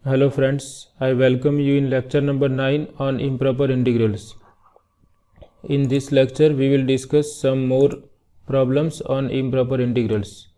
Hello friends, I welcome you in lecture number 9 on improper integrals. In this lecture we will discuss some more problems on improper integrals.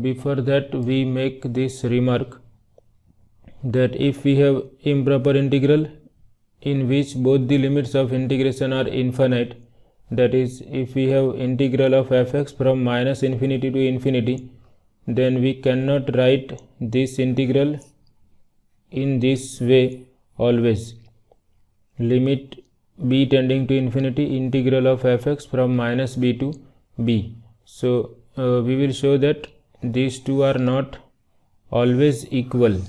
Before that we make this remark that if we have improper integral in which both the limits of integration are infinite, that is if we have integral of fx from minus infinity to infinity, then we cannot write this integral in this way always. Limit b tending to infinity, integral of fx from minus b to b. So we will show that these two are not always equal.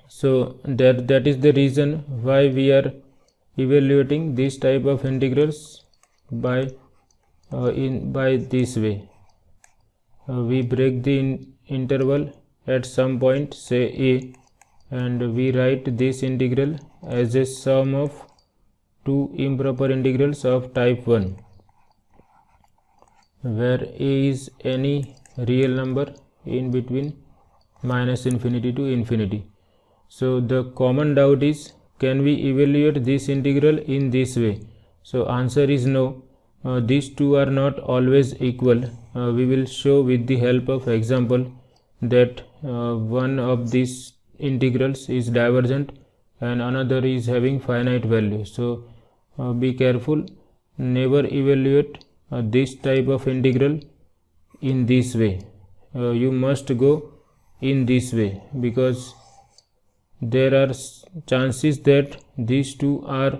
So that is the reason why we are evaluating this type of integrals by this way. We break the interval at some point, say a, and we write this integral as a sum of two improper integrals of type 1, where a is any real number in between minus infinity to infinity. So the common doubt is, can we evaluate this integral in this way? So answer is no. These two are not always equal. We will show with the help of example that one of these integrals is divergent and another is having finite value. So be careful, never evaluate this type of integral in this way. You must go in this way, because there are chances that these two are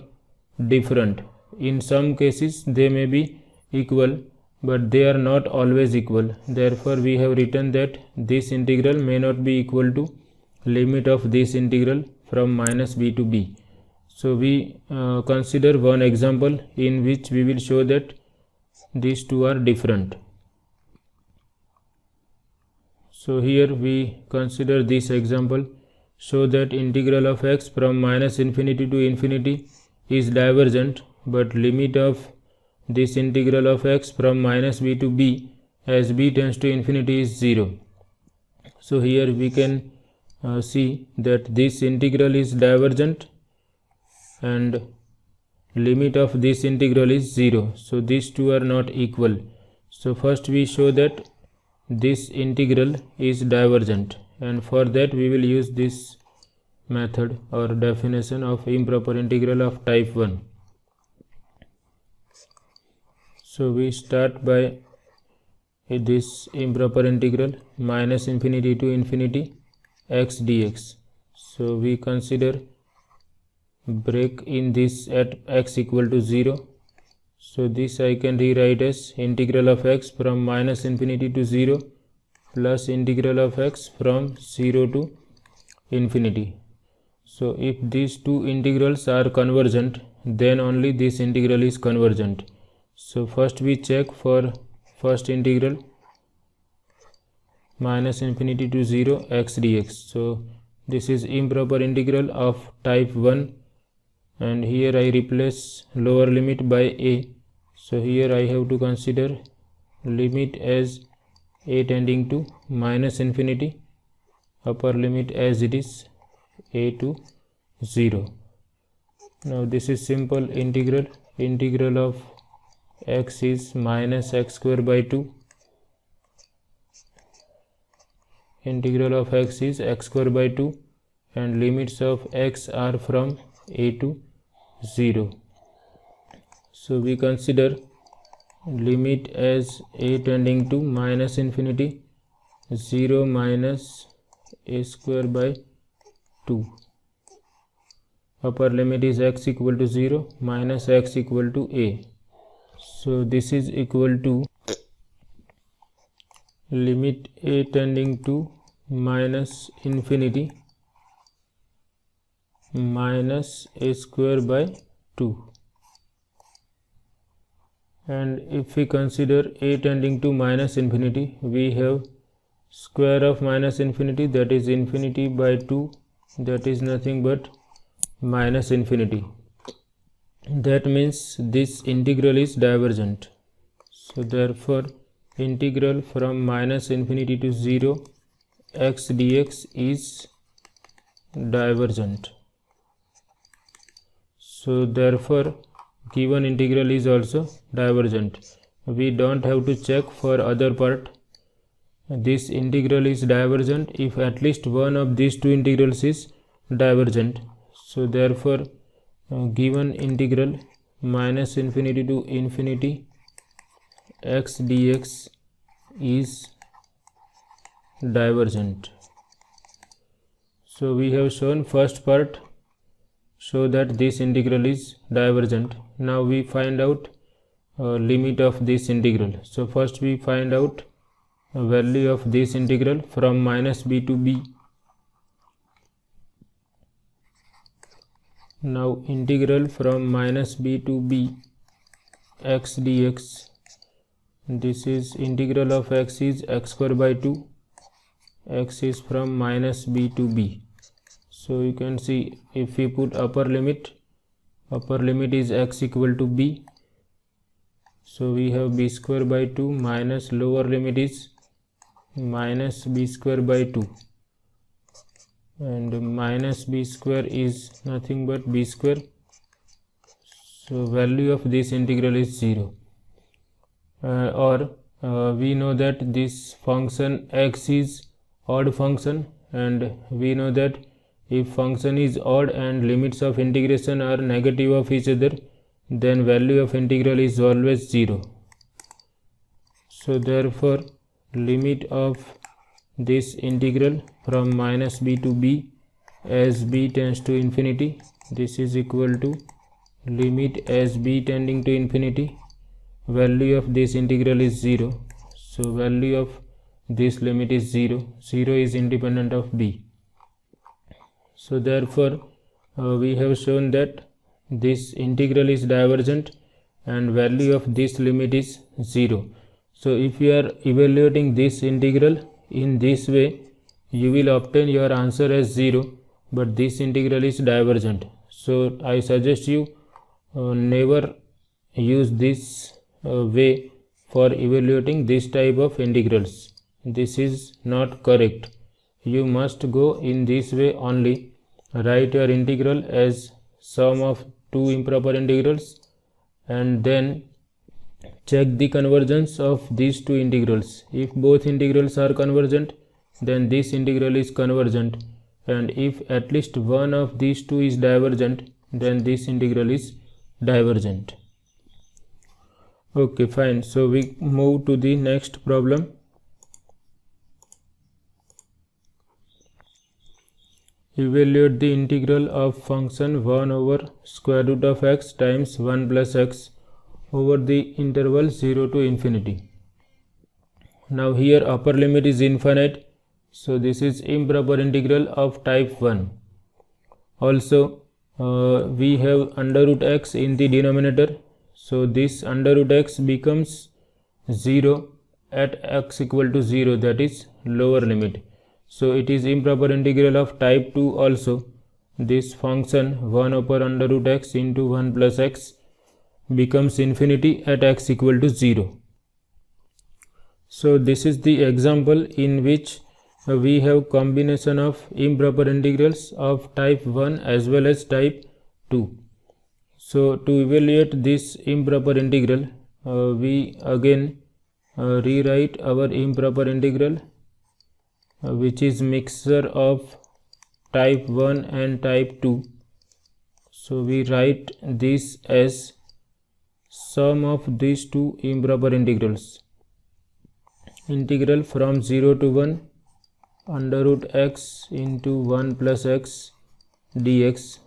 different. In some cases they may be equal, but they are not always equal. Therefore we have written that this integral may not be equal to limit of this integral from minus b to b. So we consider one example in which we will show that these two are different. So here we consider this example. Show that integral of x from minus infinity to infinity is divergent, but limit of this integral of x from minus b to b as b tends to infinity is 0. So here we can see that this integral is divergent and limit of this integral is 0. So these two are not equal. So first we show that this integral is divergent, and for that we will use this method or definition of improper integral of type 1. So we start by this improper integral minus infinity to infinity x dx. So we consider break in this at x equal to 0. So this I can rewrite as integral of x from minus infinity to 0 plus integral of x from 0 to infinity. So if these two integrals are convergent, then only this integral is convergent. So first we check for first integral minus infinity to 0 x dx. So this is improper integral of type 1, and here I replace lower limit by a. So here I have to consider limit as a tending to minus infinity, upper limit as it is a to 0. Now this is simple integral. Integral of x is minus x square by 2. Integral of x is x square by 2, and limits of x are from a to 0. So we consider limit as a tending to minus infinity, 0 minus a square by 2. Upper limit is x equal to 0 minus x equal to a. So this is equal to limit a tending to minus infinity minus a square by 2. And if we consider a tending to minus infinity, we have square of minus infinity, that is infinity by 2, that is nothing but minus infinity. That means this integral is divergent. So therefore integral from minus infinity to 0 x dx is divergent. So therefore given integral is also divergent. We don't have to check for other part. This integral is divergent if at least one of these two integrals is divergent. So therefore given integral minus infinity to infinity x dx is divergent. So we have shown first part so that this integral is divergent. Now we find out limit of this integral. So first we find out value of this integral from minus b to b. Now integral from minus b to b x dx, this is integral of x is x square by 2, x is from minus b to b. So you can see if we put upper limit is x equal to b. So we have b square by 2 minus lower limit is minus b square by 2, and minus b square is nothing but b square. So value of this integral is 0. We know that this function x is odd function, and we know that if function is odd and limits of integration are negative of each other, then value of integral is always 0. So therefore limit of this integral from minus b to b as b tends to infinity, this is equal to limit as b tending to infinity, value of this integral is 0. So value of this limit is 0. 0 is independent of b. So therefore we have shown that this integral is divergent and value of this limit is 0. So if you are evaluating this integral in this way, you will obtain your answer as 0, but this integral is divergent. So I suggest you never use this way for evaluating this type of integrals. This is not correct. You must go in this way only. Write your integral as sum of two improper integrals and then check the convergence of these two integrals. If both integrals are convergent, then this integral is convergent, and if at least one of these two is divergent, then this integral is divergent. Okay, fine. So we move to the next problem. Evaluate the integral of function 1 over square root of x times 1 plus x over the interval 0 to infinity. Now here upper limit is infinite, so this is improper integral of type 1. Also we have under root x in the denominator, so this under root x becomes 0 at x equal to 0, that is lower limit. So it is improper integral of type 2 also. This function 1 over under root x into 1 plus x becomes infinity at x equal to 0. So this is the example in which we have combination of improper integrals of type 1 as well as type 2. So to evaluate this improper integral, we again rewrite our improper integral, which is mixture of type 1 and type 2. So we write this as sum of these two improper integrals. Integral from 0 to 1 under root x into 1 plus x dx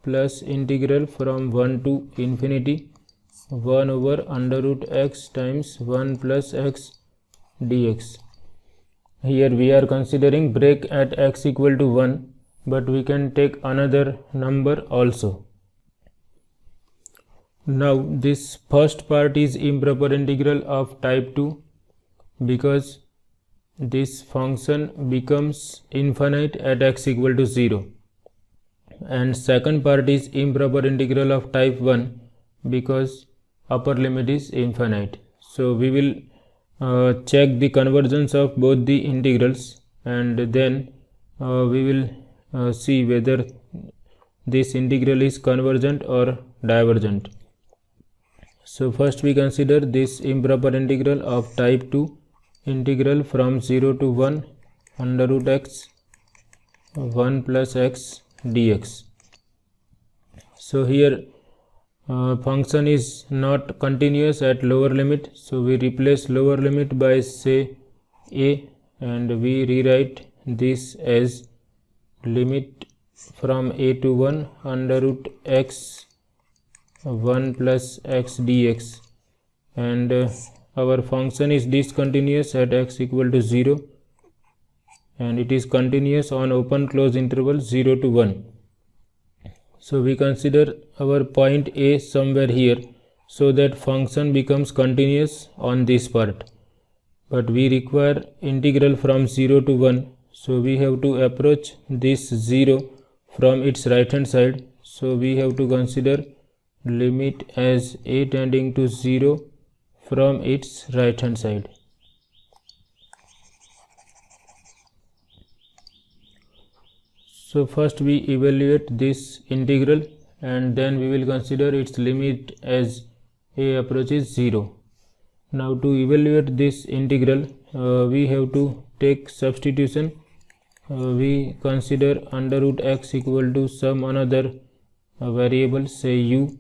plus integral from 1 to infinity 1 over under root x times 1 plus x dx. Here we are considering break at x equal to 1, but we can take another number also. Now this first part is improper integral of type 2 because this function becomes infinite at x equal to 0, and second part is improper integral of type 1 because upper limit is infinite. So we will check the convergence of both the integrals, and then we will see whether this integral is convergent or divergent. So first we consider this improper integral of type 2, integral from 0 to 1 under root x 1 plus x dx. So here function is not continuous at lower limit, so we replace lower limit by say a, and we rewrite this as limit from a to 1 under root x 1 plus x dx, and our function is discontinuous at x equal to 0, and it is continuous on open close interval 0 to 1. So we consider our point A somewhere here, so that function becomes continuous on this part, but we require integral from 0 to 1, so we have to approach this 0 from its right hand side. So we have to consider limit as a tending to 0 from its right hand side. So first we evaluate this integral, and then we will consider its limit as a approaches 0. Now to evaluate this integral, we have to take substitution. We consider under root x equal to some another variable, say u.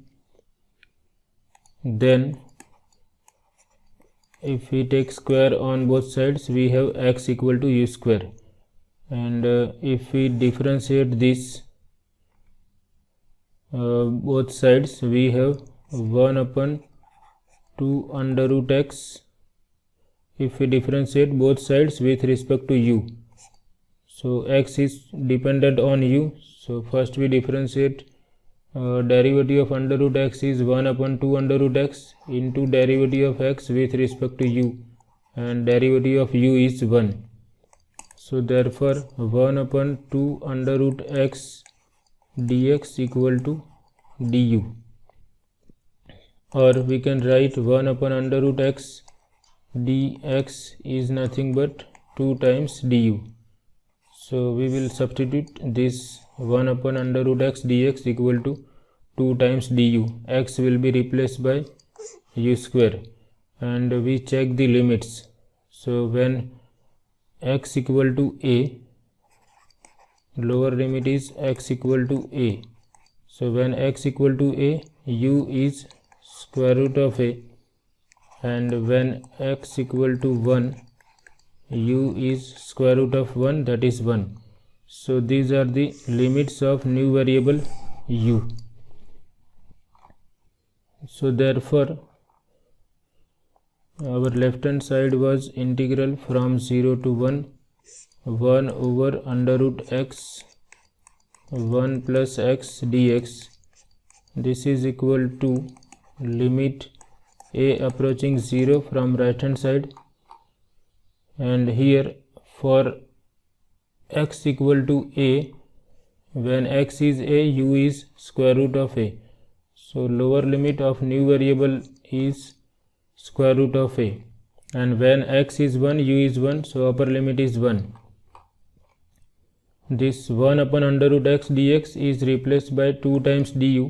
Then if we take square on both sides, we have x equal to u square. And if we differentiate this both sides, we have 1 upon 2 under root x if we differentiate both sides with respect to u. So x is dependent on u, so first we differentiate derivative of under root x is 1 upon 2 under root x into derivative of x with respect to u, and derivative of u is 1. So therefore 1 upon 2 under root x dx equal to du, or we can write 1 upon under root x dx is nothing but 2 times du. So we will substitute this 1 upon under root x dx equal to 2 times du. X will be replaced by u square, and we check the limits. So when x equal to a, lower limit is x equal to a. So when x equal to a, u is square root of a, and when x equal to 1, u is square root of 1, that is 1. So these are the limits of new variable u. So therefore our left hand side was integral from 0 to 1 over under root x 1 plus x dx. This is equal to limit a approaching 0 from right hand side, and here for x equal to a, when x is a, u is square root of a. So lower limit of new variable is square root of a, and when x is 1, u is 1, so upper limit is 1. This 1 upon under root x dx is replaced by 2 times du,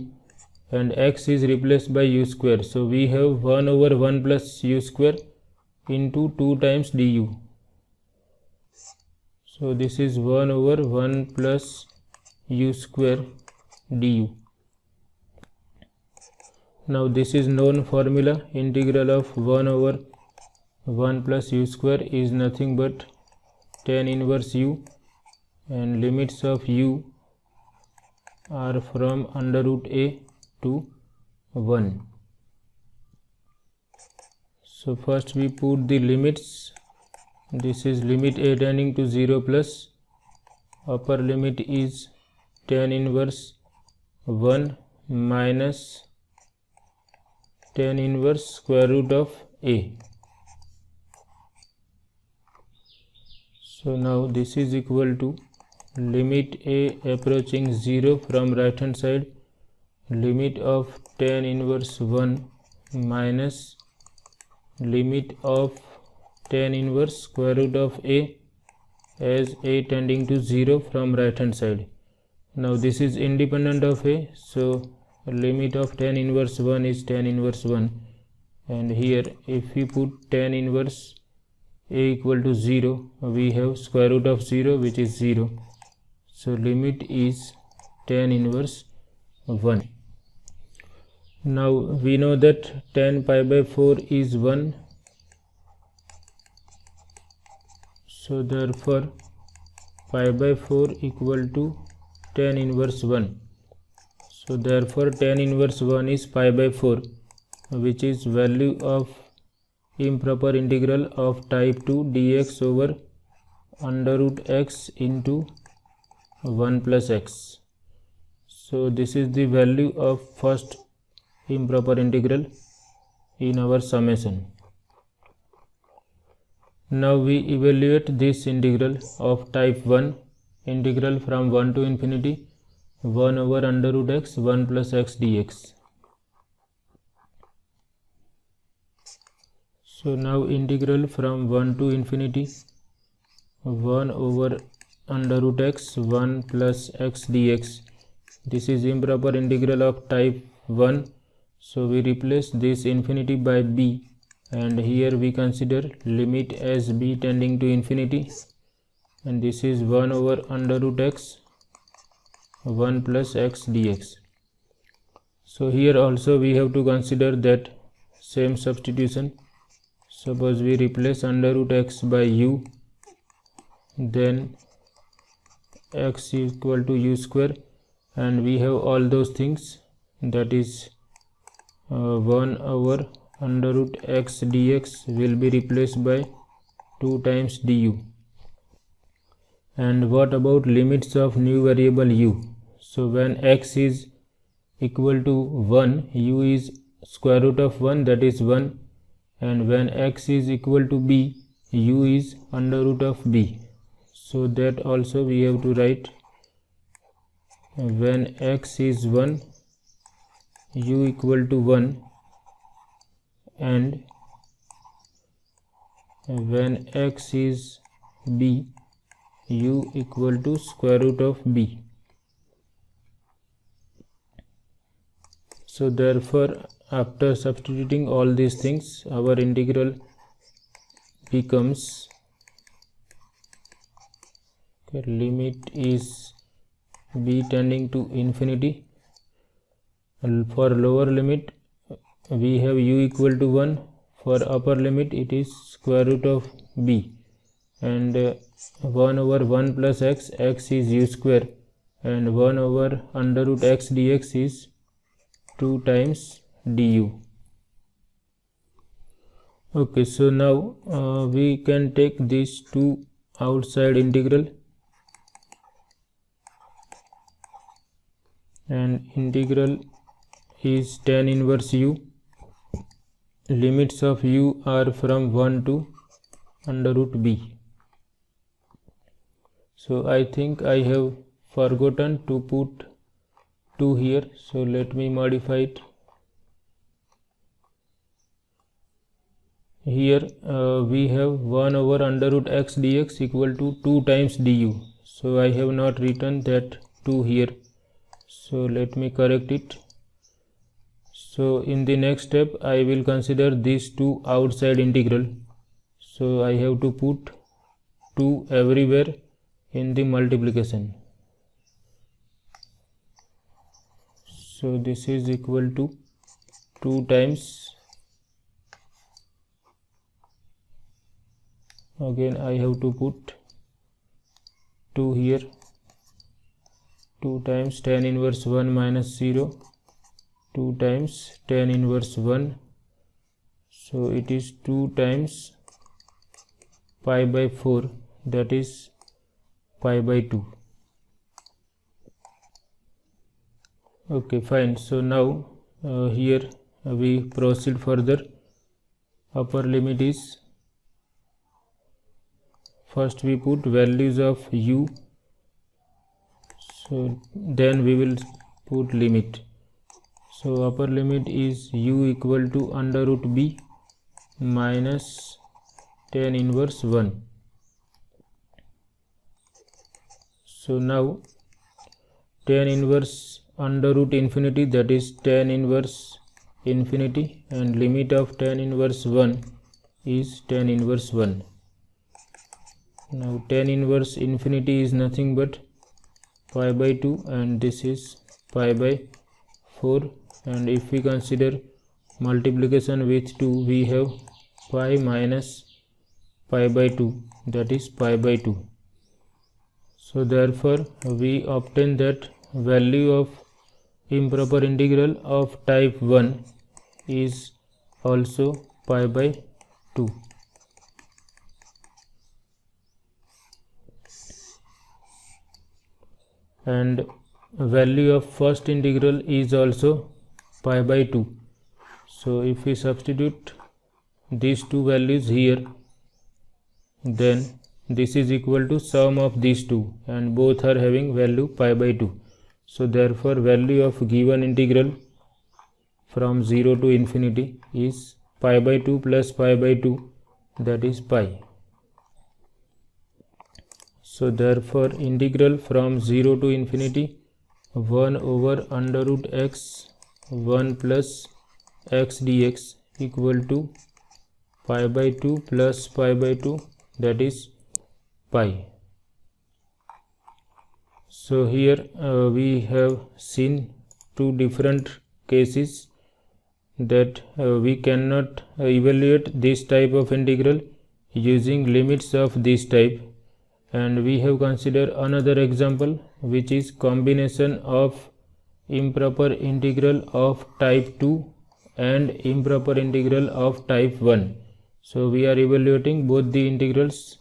and x is replaced by u square. So we have 1 over 1 plus u square into 2 times du. So this is 1 over 1 plus u square du. Now this is known formula. Integral of 1 over 1 plus u square is nothing but tan inverse u, and limits of u are from under root a to 1. So first we put the limits. This is limit a tending to 0 plus upper limit is tan inverse 1 minus tan inverse square root of a. So now this is equal to limit a approaching 0 from right hand side, limit of tan inverse 1 minus limit of tan inverse square root of a as a tending to 0 from right hand side. Now this is independent of a, so limit of tan inverse 1 is tan inverse 1, and here if we put tan inverse a equal to 0, we have square root of 0, which is 0. So limit is tan inverse 1. Now we know that tan pi by 4 is 1. So therefore pi by 4 equal to tan inverse 1. So therefore tan inverse 1 is pi by 4, which is value of improper integral of type 2 dx over under root x into 1 plus x. So this is the value of first improper integral in our summation. Now we evaluate this integral of type 1, integral from 1 to infinity 1 over under root x 1 plus x dx. So now integral from 1 to infinity 1 over under root x 1 plus x dx. This is improper integral of type 1. So we replace this infinity by b, and here we consider limit as b tending to infinity, and this is 1 over under root x 1 plus x dx. So here also we have to consider that same substitution. Suppose we replace under root x by u, then x is equal to u square, and we have all those things, that is 1 over under root x dx will be replaced by 2 times du. And what about limits of new variable u? So when x is equal to 1, u is square root of 1, that is 1, and when x is equal to b, u is under root of b. So that also we have to write when x is 1, u equal to 1, and when x is b, u equal to square root of b. So therefore after substituting all these things, our integral becomes limit is b tending to infinity. For lower limit we have u equal to 1. For upper limit it is square root of b, and 1 over 1 plus x, x is u square, and 1 over under root x dx is 2 times du. Okay, so now we can take these two outside integral, and integral is tan inverse u. Limits of u are from 1 to under root b. So I think I have forgotten to put 2 here, so let me modify it. Here we have 1 over under root x dx equal to 2 times du. So I have not written that 2 here, so let me correct it. So in the next step I will consider these two outside integral. So I have to put 2 everywhere in the multiplication. So this is equal to 2 times, again I have to put 2 here, 2 times tan inverse 1 minus 0, 2 times tan inverse 1, so it is 2 times pi by 4, that is pi by 2. Okay, fine. So now here we proceed further. Upper limit is, first we put values of u, so then we will put limit. So upper limit is u equal to under root b minus tan inverse 1. So now tan inverse under root infinity, that is tan inverse infinity, and limit of tan inverse 1 is tan inverse 1. Now tan inverse infinity is nothing but pi by 2 and this is pi by 4, and if we consider multiplication with 2, we have pi minus pi by 2, that is pi by 2. So therefore we obtain that value of improper integral of type 1 is also pi by 2. And value of first integral is also pi by 2. So if we substitute these two values here, then this is equal to sum of these two, and both are having value pi by 2. So therefore value of given integral from 0 to infinity is pi by 2 plus pi by 2, that is pi. So therefore integral from 0 to infinity 1 over under root x 1 plus x dx equal to pi by 2 plus pi by 2, that is pi. So here we have seen two different cases that we cannot evaluate this type of integral using limits of this type, and we have considered another example which is combination of improper integral of type 2 and improper integral of type 1. So we are evaluating both the integrals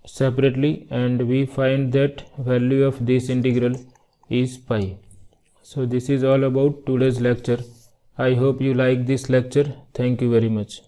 separately, and we find that value of this integral is pi. So this is all about today's lecture. I hope you like this lecture. Thank you very much.